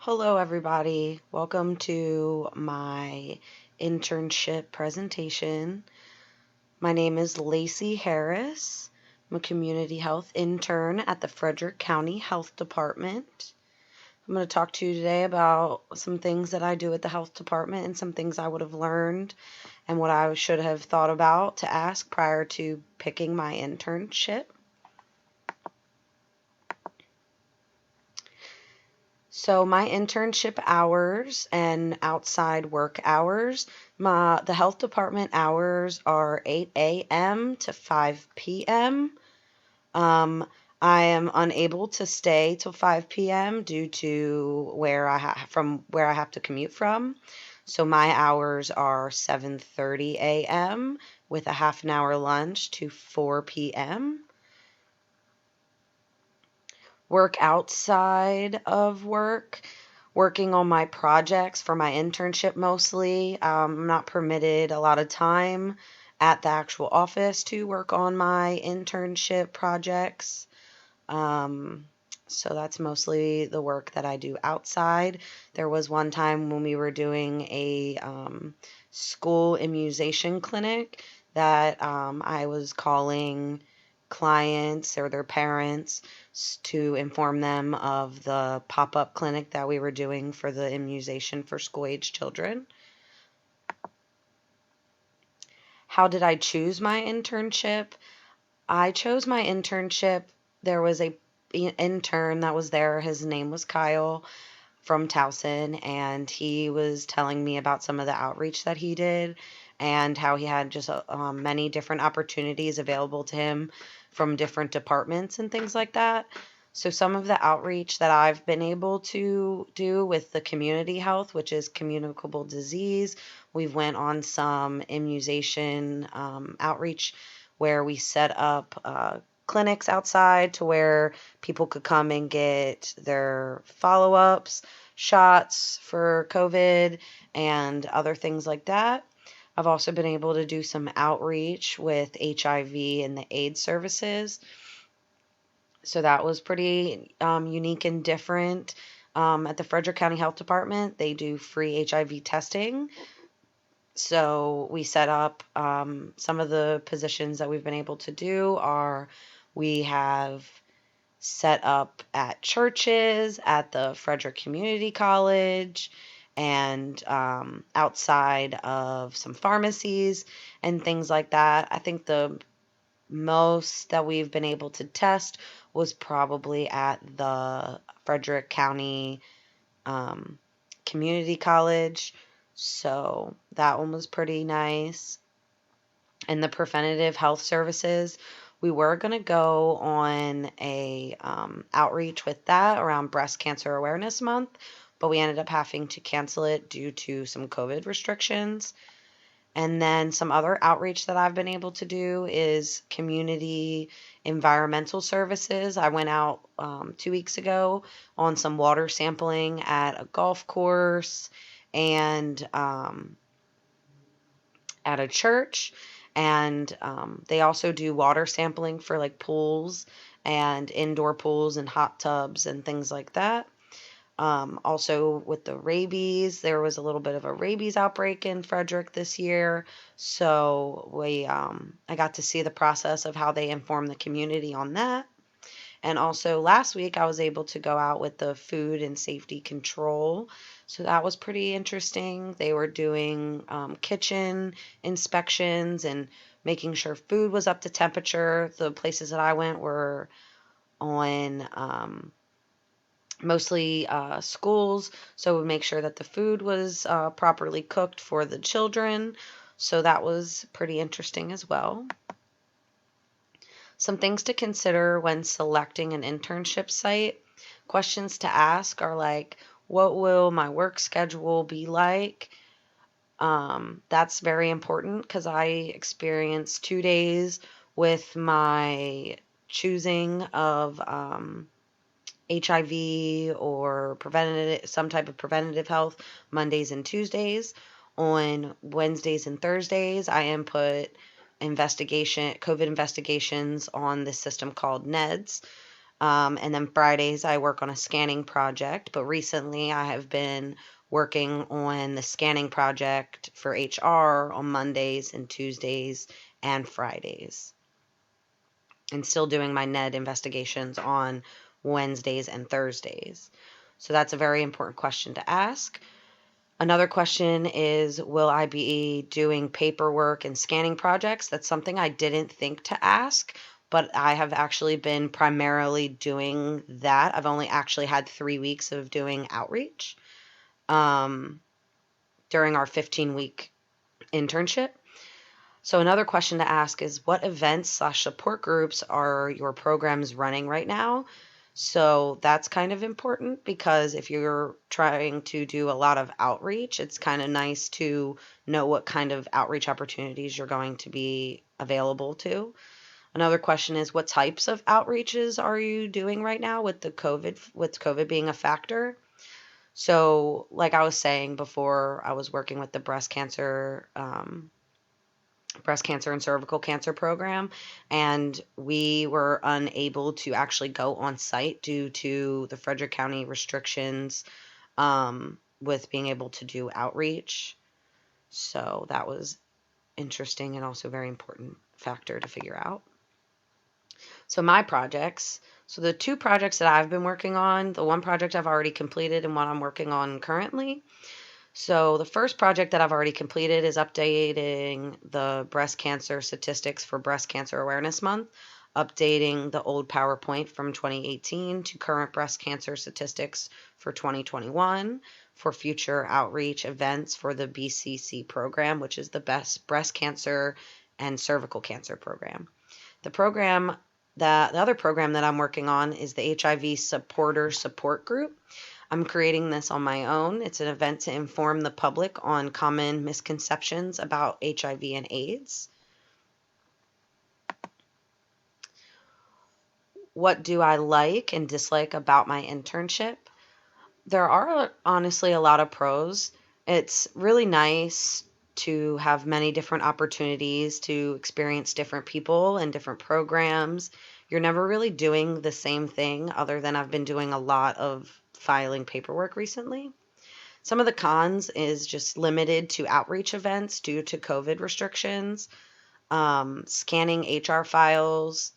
Hello, everybody. Welcome to my internship presentation. My name is LacieHarris. I'm a community health intern at the Frederick County Health Department. I'm going to talk to you today about some things that I do at the health department and some things I would have learned and what I should have thought about to ask prior to picking my internship. So my internship hours and outside work hours, the health department hours are 8 a.m. to 5 p.m. Um, I am unable to stay till 5 p.m. due to where I have to commute from. So my hours are 7:30 a.m. with a half an hour lunch to 4 p.m. Work outside of work, working on my projects for my internship mostly. I'm not permitted a lot of time at the actual office to work on my internship projects. Um, so that's mostly the work that I do outside. There was one time when we were doing a school immunization clinic that I was calling clients or their parents to inform them of the pop-up clinic that we were doing for the immunization for school-age children. How did I choose my internship? I chose my internship. There was a intern that was there. His name was Kyle from Towson, and he was telling me about some of the outreach that he did and how he had just many different opportunities available to him from different departments and things like that. So some of the outreach that I've been able to do with the community health, which is communicable disease, we've went on some immunization outreach where we set up clinics outside to where people could come and get their follow-ups, shots for COVID, and other things like that. I've also been able to do some outreach with HIV and the AIDS services. So that was pretty unique and different. At the Frederick County Health Department, they do free HIV testing. So we set up some of the positions that we've been able to do are we have set up at churches, at the Frederick Community College, and outside of some pharmacies and things like that. I think the most that we've been able to test was probably at the Frederick County Community College. So that one was pretty nice. And the preventative health services, we were going to go on a outreach with that around Breast Cancer Awareness Month, but we ended up having to cancel it due to some COVID restrictions. And then some other outreach that I've been able to do is community environmental services. I went out 2 weeks ago on some water sampling at a golf course and at a church. And they also do water sampling for like pools and indoor pools and hot tubs and things like that. Also with the rabies, there was a little bit of a rabies outbreak in Frederick this year. So I got to see the process of how they inform the community on that. And also last week, I was able to go out with the food and safety control. So that was pretty interesting. They were doing kitchen inspections and making sure food was up to temperature. The places that I went were on mostly schools, so we make sure that the food was properly cooked for the children. So that was pretty interesting as well. Some things to consider when selecting an internship site. Questions to ask are like, what will my work schedule be like? That's very important because I experienced 2 days with my choosing of HIV or some type of preventative health Mondays and Tuesdays. On Wednesdays and Thursdays, I input COVID investigations on this system called NEDS. And then Fridays, I work on a scanning project. But recently, I have been working on the scanning project for HR on Mondays and Tuesdays and Fridays, and still doing my NED investigations on Wednesdays and Thursdays. So that's a very important question to ask. Another question is, will I be doing paperwork and scanning projects? That's something I didn't think to ask, but I have actually been primarily doing that. I've only actually had 3 weeks of doing outreach during our 15-week internship. So another question to ask is, what events/support groups are your programs running right now? So that's kind of important, because if you're trying to do a lot of outreach, it's kind of nice to know what kind of outreach opportunities you're going to be available to. Another question is, what types of outreaches are you doing right now with COVID being a factor? So like I was saying before, I was working with the breast cancer and cervical cancer program, and we were unable to actually go on site due to the Frederick County restrictions with being able to do outreach. So that was interesting and also a very important factor to figure out. So my projects. So the 2 projects that I've been working on, the one project I've already completed and one I'm working on currently. So the first project that I've already completed is updating the breast cancer statistics for Breast Cancer Awareness Month, updating the old PowerPoint from 2018 to current breast cancer statistics for 2021 for future outreach events for the BCC program, which is the best breast cancer and cervical cancer program. The other program that I'm working on is the HIV Supporter Support Group. I'm creating this on my own. It's an event to inform the public on common misconceptions about HIV and AIDS. What do I like and dislike about my internship? There are honestly a lot of pros. It's really nice to have many different opportunities to experience different people and different programs. You're never really doing the same thing, other than I've been doing a lot of filing paperwork recently. Some of the cons is just limited to outreach events due to COVID restrictions, scanning HR files,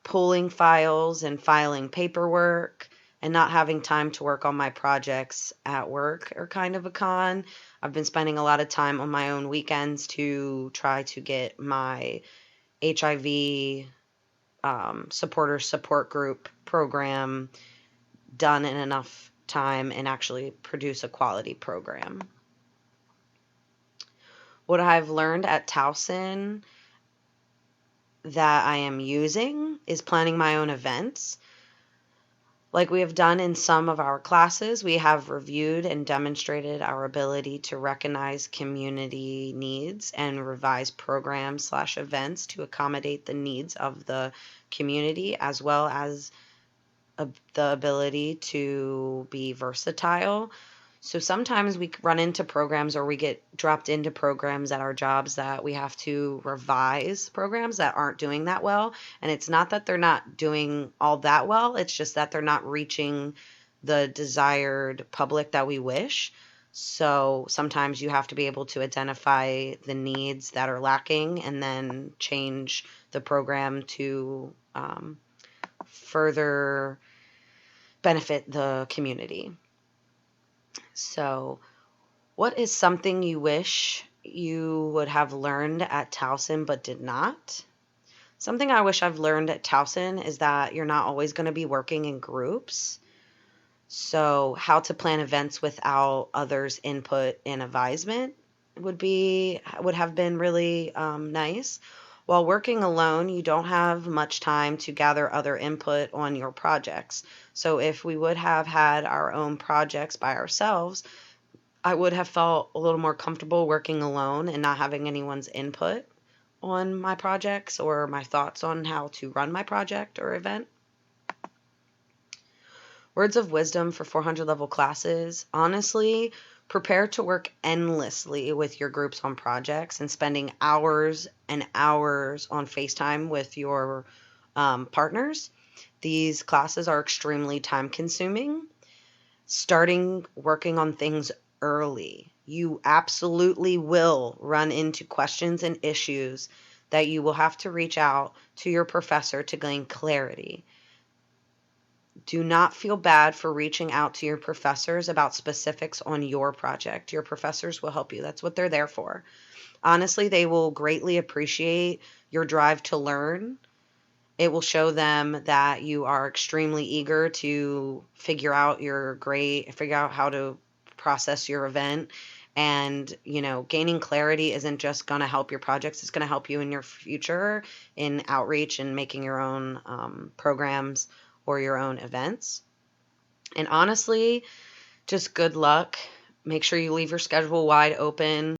pulling files and filing paperwork, and not having time to work on my projects at work are kind of a con. I've been spending a lot of time on my own weekends to try to get my HIV supporter support group program done in enough time and actually produce a quality program. What I've learned at Towson that I am using is planning my own events. Like we have done in some of our classes, we have reviewed and demonstrated our ability to recognize community needs and revise programs/events to accommodate the needs of the community, as well as the ability to be versatile. So sometimes we run into programs, or we get dropped into programs at our jobs that we have to revise programs that aren't doing that well. And it's not that they're not doing all that well, it's just that they're not reaching the desired public that we wish. So sometimes you have to be able to identify the needs that are lacking and then change the program to further benefit the community. So, what is something you wish you would have learned at Towson but did not? Something I wish I've learned at Towson is that you're not always going to be working in groups. So, how to plan events without others' input and advisement would have been really nice. While working alone, you don't have much time to gather other input on your projects. So if we would have had our own projects by ourselves, I would have felt a little more comfortable working alone and not having anyone's input on my projects or my thoughts on how to run my project or event. Words of wisdom for 400 level classes. Honestly, prepare to work endlessly with your groups on projects and spending hours and hours on FaceTime with your partners. These classes are extremely time consuming. Starting working on things early. You absolutely will run into questions and issues that you will have to reach out to your professor to gain clarity. Do not feel bad for reaching out to your professors about specifics on your project. Your professors will help you. That's what they're there for. Honestly, they will greatly appreciate your drive to learn. It will show them that you are extremely eager to figure out how to process your event. And, gaining clarity isn't just going to help your projects, it's going to help you in your future in outreach and making your own programs or your own events. And honestly, just good luck. Make sure you leave your schedule wide open.